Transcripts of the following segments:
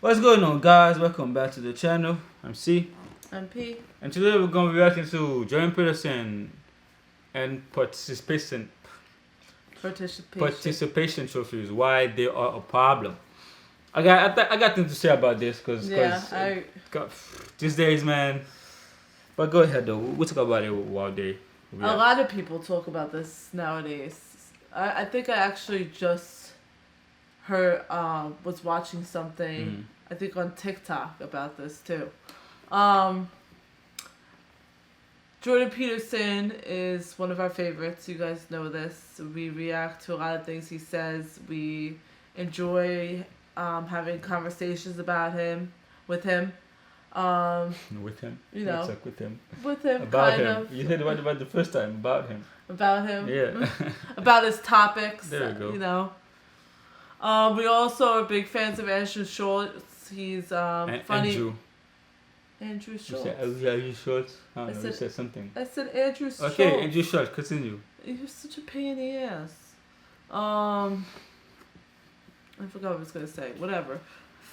What's going on, guys? Welcome back to the channel. I'm C. I'm P. And today we're going to be reacting to Jordan Peterson and participation trophies. Why they are a problem. I got things to say about this because these days, man. But go ahead though. We'll talk about it while they. A lot of people talk about this nowadays. I think I actually just heard was watching something. I think on TikTok about this too. Jordan Peterson is one of our favorites. You guys know this. We react to a lot of things he says. We enjoy having conversations about him, with him. With him? You know. What's up with him? With him, about kind him. of. You said about the first time, about him. About him? Yeah. About his topics. There we go. You know. We also are big fans of Andrew Schulz. He's funny. Andrew Schulz. You said Andrew Schulz? I don't know, you said something. I said Andrew Schulz. Okay, Andrew Schulz, continue. You're such a pain in the ass. I forgot what I was going to say. Whatever.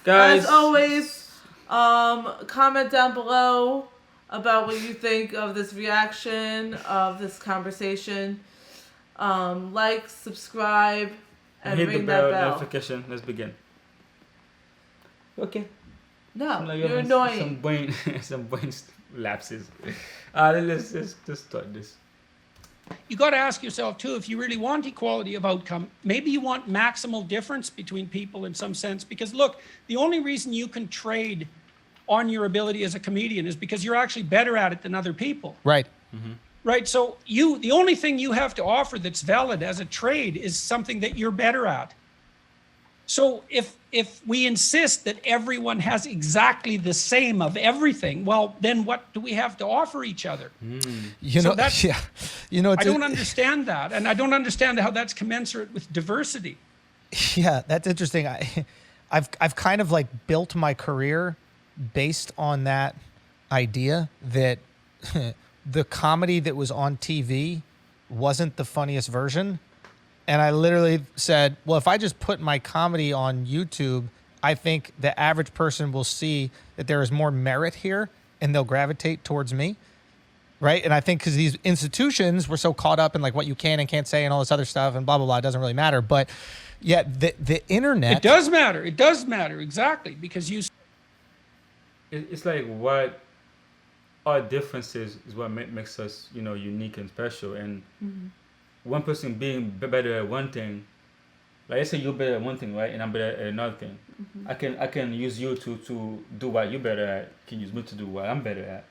Guys. As always, comment down below about what you think of this reaction, of this conversation. Like, subscribe, and hit ring the that bell. notification. Let's begin. Okay. No, like you're annoying. Some brain lapses. Let's start this. You got to ask yourself too, if you really want equality of outcome, maybe you want maximal difference between people in some sense. Because look, the only reason you can trade on your ability as a comedian is because you're actually better at it than other people. Right. Mm-hmm. Right. So the only thing you have to offer that's valid as a trade is something that you're better at. So if we insist that everyone has exactly the same of everything, well, then what do we have to offer each other? You know, yeah. You know, I don't understand that, and I don't understand how that's commensurate with diversity. Yeah, that's interesting. I've kind of like built my career based on that idea that the comedy that was on TV wasn't the funniest version. And I literally said, well, if I just put my comedy on YouTube, I think the average person will see that there is more merit here and they'll gravitate towards me. Right. And I think because these institutions were so caught up in like what you can and can't say and all this other stuff and blah, blah, blah, it doesn't really matter. But yet the internet. It does matter. It does matter. Exactly. Because It's like what our differences is what makes us, unique and special. And one person being better at one thing, like let's say you're better at one thing, right, and I'm better at another thing. I can use you to do what you're better at. Can use me to do what I'm better at,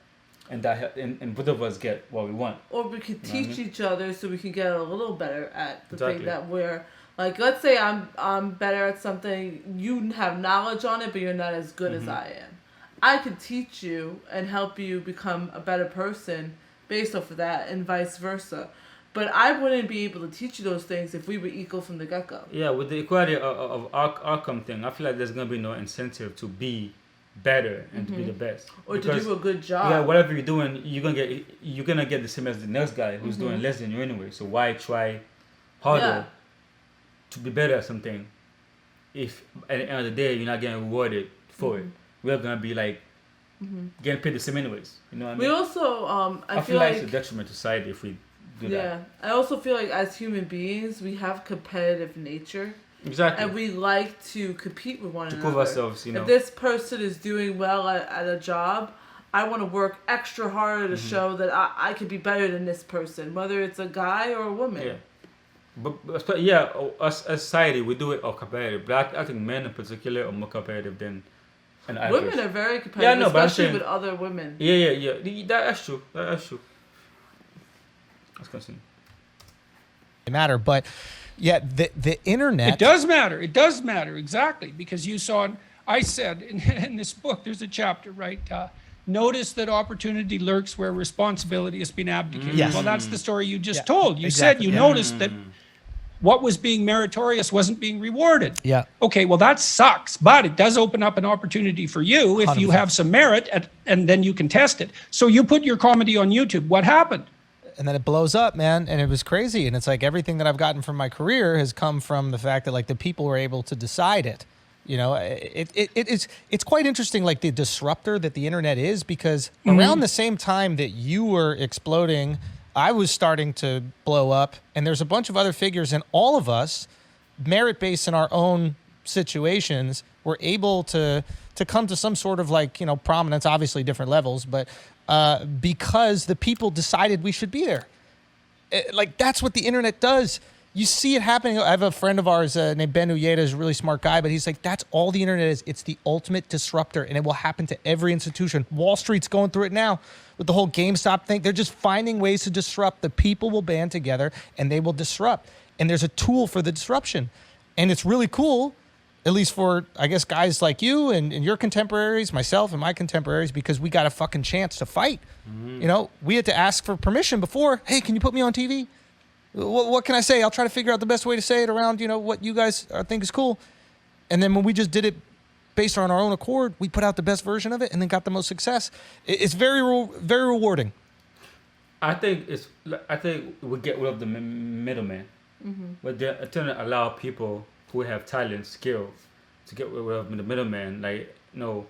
and and both of us get what we want. Or we could teach each other so we can get a little better at the Exactly. thing that we're like. Let's say I'm better at something. You have knowledge on it, but you're not as good as I am. I could teach you and help you become a better person based off of that, and vice versa. But I wouldn't be able to teach you those things if we were equal from the get-go. Yeah, with the equality of outcome thing, I feel like there's gonna be no incentive to be better and to be the best, or to do a good job. Yeah, whatever you're doing, you're gonna get the same as the next guy who's doing less than you anyway. So why try harder to be better at something if at the end of the day you're not getting rewarded for it? We're gonna be like getting paid the same anyways. You know what I mean? We also I feel like like it's a detriment to society if we do that. Yeah, I also feel like as human beings, we have competitive nature. Exactly. And we like to compete with one another. To prove ourselves, If this person is doing well at a job, I want to work extra harder to show that I could be better than this person, whether it's a guy or a woman. Yeah. But yeah, us as society, we do it all competitive. But I think men in particular are more competitive than women are very competitive, yeah, no, especially with other women. Yeah. That's true. That's true. Let's continue. Matter, but yet the internet. It does matter. It does matter. Exactly. Because you saw, I said in this book, there's a chapter, right? Notice that opportunity lurks where responsibility has been abdicated. Yes. Well, that's the story you just told. You exactly. said you noticed that what was being meritorious wasn't being rewarded. Yeah. Okay, well, that sucks, but it does open up an opportunity for you if 100%. you have some merit and then you can test it. So you put your comedy on YouTube. What happened? And then it blows up, man, and it was crazy. And it's like everything that I've gotten from my career has come from the fact that like the people were able to decide it. You know, it's quite interesting, like the disruptor that the internet is, because around the same time that you were exploding, I was starting to blow up, and there's a bunch of other figures, and all of us, merit-based in our own situations, were able to come to some sort of like, you know, prominence, obviously different levels, but because the people decided we should be there. Like, that's what the internet does. You see it happening. I have a friend of ours named Ben Uyeda, is a really smart guy, but he's like, that's all the internet is. It's the ultimate disruptor, and it will happen to every institution. Wall Street's going through it now with the whole GameStop thing. They're just finding ways to disrupt. The people will band together, and they will disrupt. And there's a tool for the disruption. And it's really cool, at least for, I guess, guys like you and your contemporaries, myself and my contemporaries, because we got a fucking chance to fight. You know, we had to ask for permission before. Hey, can you put me on TV? What can I say? I'll try to figure out the best way to say it around, you know, what you guys think is cool. And then when we just did it based on our own accord, we put out the best version of it and then got the most success. It's very rewarding. I think we get rid of the middleman. But they're trying to allow people who have talent, skill, to get rid of the middleman. Like, you know,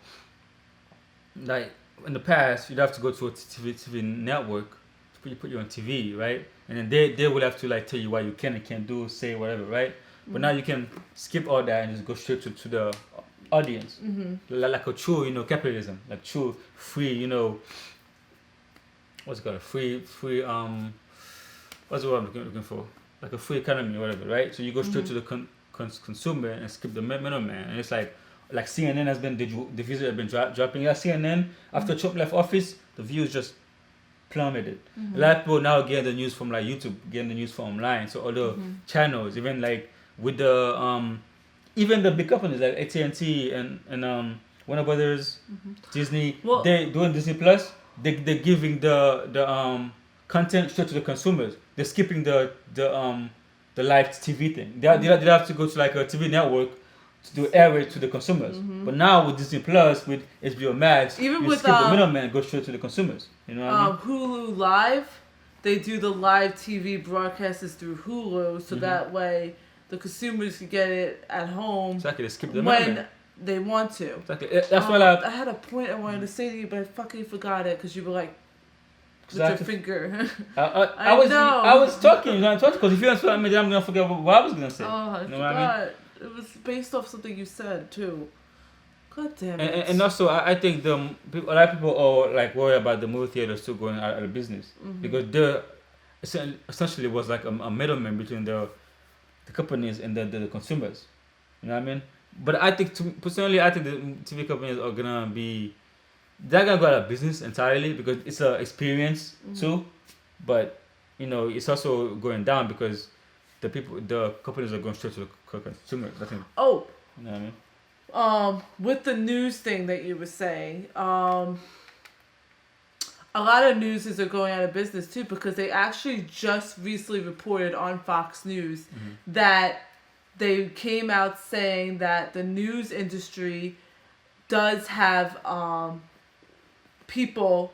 like in the past, you'd have to go to a TV network to put you on TV, right? And then they will have to like tell you what you can and can't do, say whatever, right? But now you can skip all that and just go straight to the audience, like a true, you know, capitalism, like true free, you know, what's it called, free what's the word I'm looking for? Like a free economy or whatever, right? So you go straight to the consumer and skip the middleman, and it's like CNN has been, the views have been dropping. Yeah, CNN, after Trump left office, the views just plummeted. A lot of people now getting the news from like YouTube, getting the news from online. So all the channels, even like with the even the big companies like AT&T and Warner Brothers, Disney, they doing Disney Plus. They're giving the content straight to the consumers. They're skipping the live TV thing. They have to go to like a TV network to do airway to the consumers. But now with Disney Plus, with HBO Max, even you with skip the middleman and go straight to the consumers. You know what I mean? Hulu Live, they do the live TV broadcasts through Hulu, so that way the consumers can get it at home. Exactly, they skip the when middleman. they want to. Exactly. That's why I had a point I wanted to say to you, but I fucking forgot it because you were like, with your finger. I was talking, you know, because if you don't tell me, then I'm gonna forget what I was gonna say. Oh, I you know forgot. what I mean? It was based off something you said too. God damn it. And also, I think a lot of people are like worried about the movie theaters still going out of business because there essentially was like a middleman between the companies and the consumers. You know what I mean? But I think, personally, I think the TV companies are gonna be, they're gonna go out of business entirely because it's an experience too. But you know, it's also going down because the companies are going straight to the consumers. I think. Oh. You know what I mean? With the news thing that you were saying, a lot of newses are going out of business too because they actually just recently reported on Fox News that they came out saying that the news industry does have people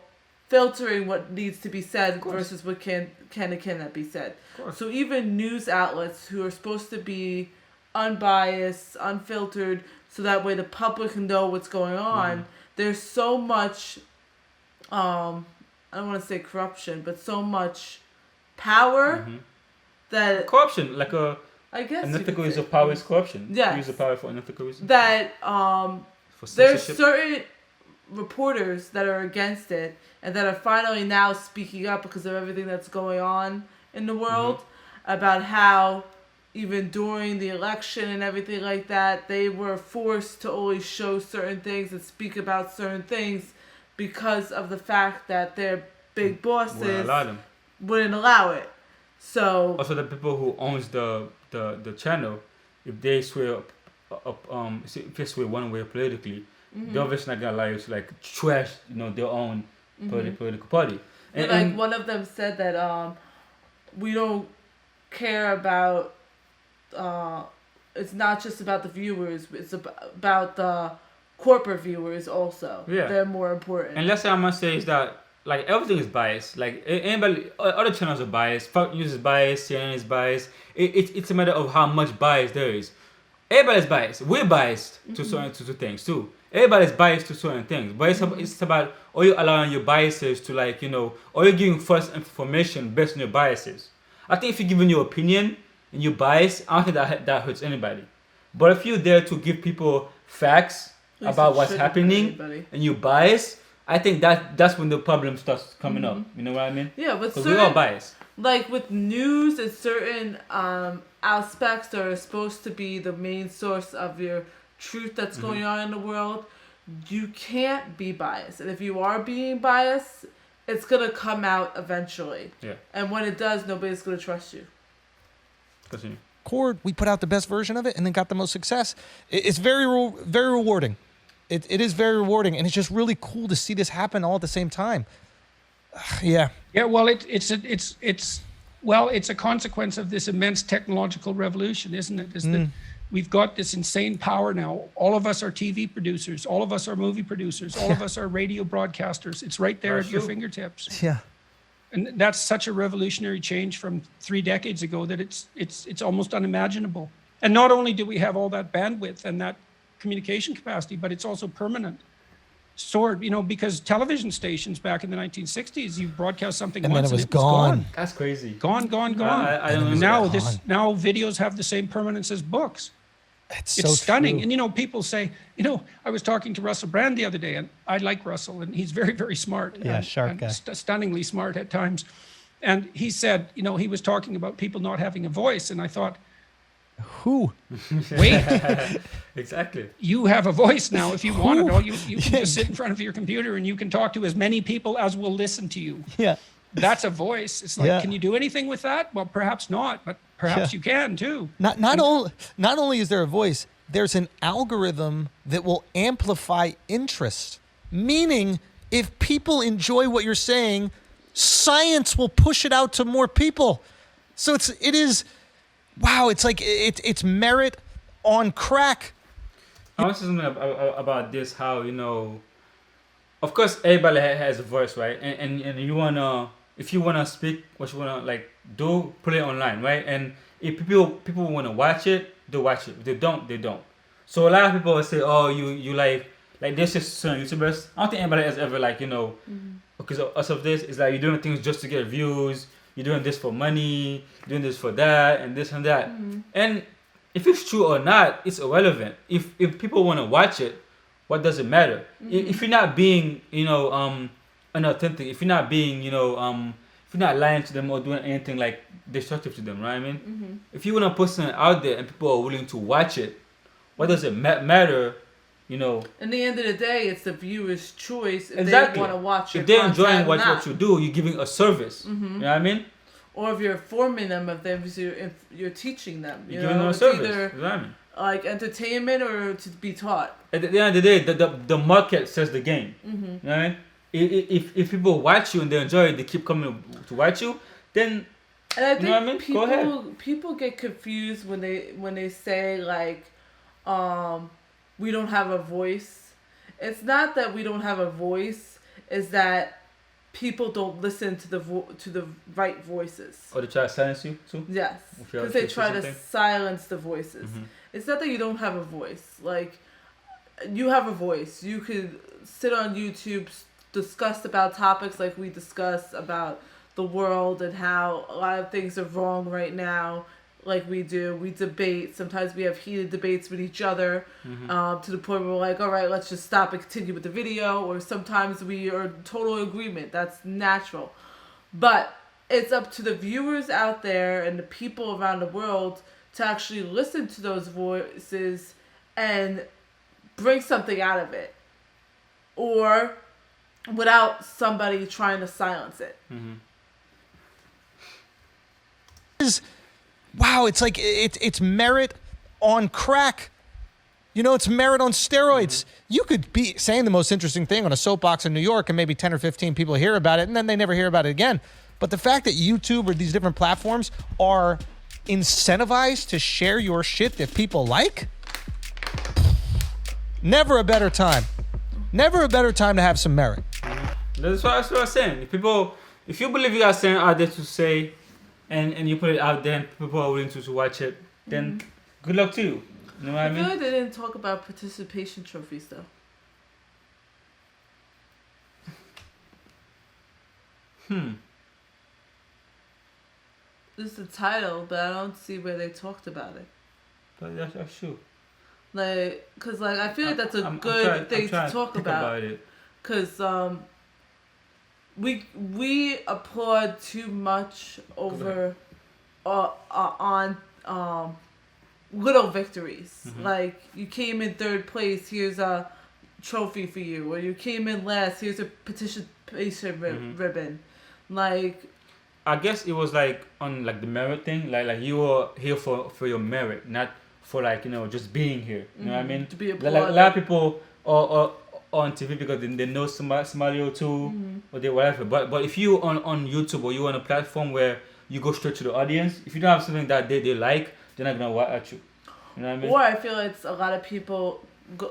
filtering what needs to be said versus what can and cannot be said. So even news outlets who are supposed to be unbiased, unfiltered, so that way the public can know what's going on, there's so much, I don't want to say corruption, but so much power that... Corruption, like I guess unethical use of power is corruption. Yes. Use of power for unethical reasons. That For there's censorship. certain reporters that are against it and that are finally now speaking up because of everything that's going on in the world about how even during the election and everything like that, they were forced to only show certain things and speak about certain things because of the fact that their big bosses wouldn't allow it. So also the people who owns the channel, if they swear if they swear one way politically, they're obviously not gonna allow you to like trash, you know, their own political party. And like one of them said that we don't care about it's not just about the viewers, it's about the corporate viewers also. Yeah. They're more important. And last thing I must say is that like everything is biased. Like anybody, other channels are biased. Fox News is biased. CNN is biased. It's a matter of how much bias there is. everybody's biased. We're biased to certain to things too. Everybody's biased to certain things, but it's about are you allowing your biases to like are you giving false information based on your biases? I think if you're giving your opinion and you're biased, I don't think that hurts anybody. But if you're there to give people facts about what's happening and you bias, I think that's when the problem starts coming up. You know what I mean? Yeah, but we're all biased. Like with news and certain aspects that are supposed to be the main source of your truth that's going on in the world, you can't be biased. And if you are being biased, it's going to come out eventually. Yeah. And when it does, nobody's going to trust you. Continue. Chord, we put out the best version of it and then got the most success. It's very rewarding. It is very rewarding, and it's just really cool to see this happen all at the same time. Yeah. Yeah, well, it's a consequence of this immense technological revolution, isn't it? That we've got this insane power now. All of us are TV producers. All of us are movie producers. All of us are radio broadcasters. It's right there at your fingertips. Yeah. And that's such a revolutionary change from 3 decades ago that it's almost unimaginable. And not only do we have all that bandwidth and that communication capacity, but it's also permanent. Stored, because television stations back in the 1960s, you broadcast something and once then it was and it was gone. That's crazy. Gone. I don't know. Now Now videos have the same permanence as books. It's so stunning. True. And people say, I was talking to Russell Brand the other day, and I like Russell, and he's very, very smart. Yeah, sharp guy. Stunningly smart at times. And he said, he was talking about people not having a voice, and I thought, who? Wait. Exactly. You have a voice now if you want it. You can just sit in front of your computer and you can talk to as many people as will listen to you. Yeah. That's a voice. It's like, can you do anything with that? Well, perhaps not, but perhaps you can too. Not only is there a voice, there's an algorithm that will amplify interest. Meaning, if people enjoy what you're saying, science will push it out to more people. So it is. Wow, it's like it's merit on crack. I want to say something about this. How of course, everybody has a voice, right? And you if you wanna speak, what you wanna do, put it online, right? And if people wanna watch it, they watch it. If they don't, they don't. So a lot of people will say, oh, you like this is certain YouTubers. I don't think anybody has ever because of us of this is like you're doing things just to get views. You're doing this for money, you're doing this for that, and this and that. And if it's true or not, it's irrelevant. If people want to watch it, what does it matter? If you're not being, unauthentic, if you're not being, if you're not lying to them or doing anything destructive to them, right? I mean, if you want to put something out there and people are willing to watch it, what does it matter? In the end of the day, it's the viewer's choice if exactly. they want to watch it. If they're enjoying what you do, you're giving a service. You know what I mean? Or if you're informing them of them, you're teaching them. You're giving them a service. Either exactly. like entertainment or to be taught. At the end of the day, the market says the game. You know what I mean? If people watch you and they enjoy it, they keep coming to watch you, then and I think you know what I mean? Go ahead. People get confused when they say we don't have a voice. It's not that we don't have a voice. It's that people don't listen to the right voices. Or they try to silence you too? Yes, because they try to silence the voices. It's not that you don't have a voice. You have a voice. You could sit on YouTube, discuss about topics like we discuss about the world and how a lot of things are wrong right now. Like we do. We debate. Sometimes we have heated debates with each other to the point where we're like, all right, let's just stop and continue with the video. Or sometimes we are in total agreement. That's natural. But it's up to the viewers out there and the people around the world to actually listen to those voices and bring something out of it. Or without somebody trying to silence it. Wow, it's like it's merit on crack. It's merit on steroids. You could be saying the most interesting thing on a soapbox in New York and maybe 10 or 15 people hear about it and then they never hear about it again. But the fact that YouTube or these different platforms are incentivized to share your shit that people like, never a better time. Never a better time to have some merit. That's what I was saying. If you believe you got something out there to say, and you put it out there and people are willing to watch it, then good luck to you. You know what I I feel mean? like they didn't talk about participation trophies though. This is the title, but I don't see where they talked about it. But that's true. Like, cause like I feel like that's a I'm good thing trying to talk think about. it. Cause we applaud too much over on little victories. Mm-hmm. Like you came in third place, here's a trophy for you, or you came in last, here's a participation ribbon. Like I guess it was like on like the merit thing, like you were here for your merit, not for like just being here. You know what I mean? To be Like applauded. a lot of people are on TV because they know somebody or two or they whatever. But if you on YouTube or you on a platform where you go straight to the audience, if you don't have something that they like, they're not gonna watch at you. You know what I mean? Or I feel it's a lot of people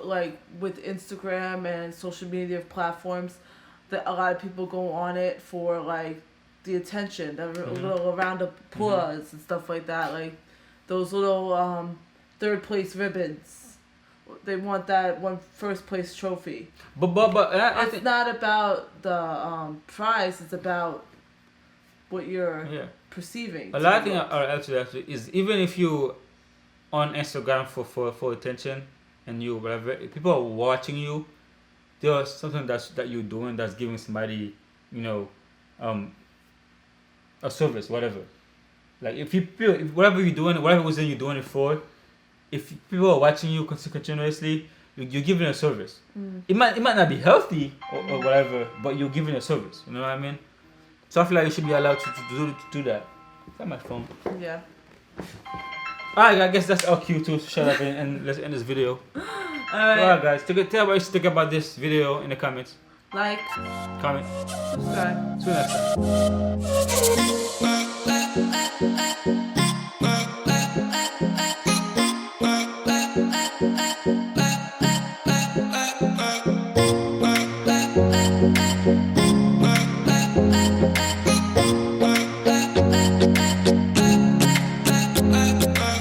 like with Instagram and social media platforms that a lot of people go on it for like the attention, the little round of applause and stuff like that. Like those little third place ribbons. They want that one first place trophy. But I It's think not about the prize. It's about what you're perceiving. a lot of things are actually is even if you on Instagram for attention and you whatever, if people are watching you, there's something that you're doing that's giving somebody a service, whatever. Like if you feel if whatever you're doing, whatever reason you're doing it for, if people are watching you continuously, you're giving a service. It might not be healthy or whatever, but you're giving a service. You know what I mean? So I feel like you should be allowed to do that. Is that my phone? Yeah. Alright, I guess that's our cue to shut up and let's end this video. Alright guys, tell what you think about this video in the comments. Like, Comment. subscribe. See you next time. Bye.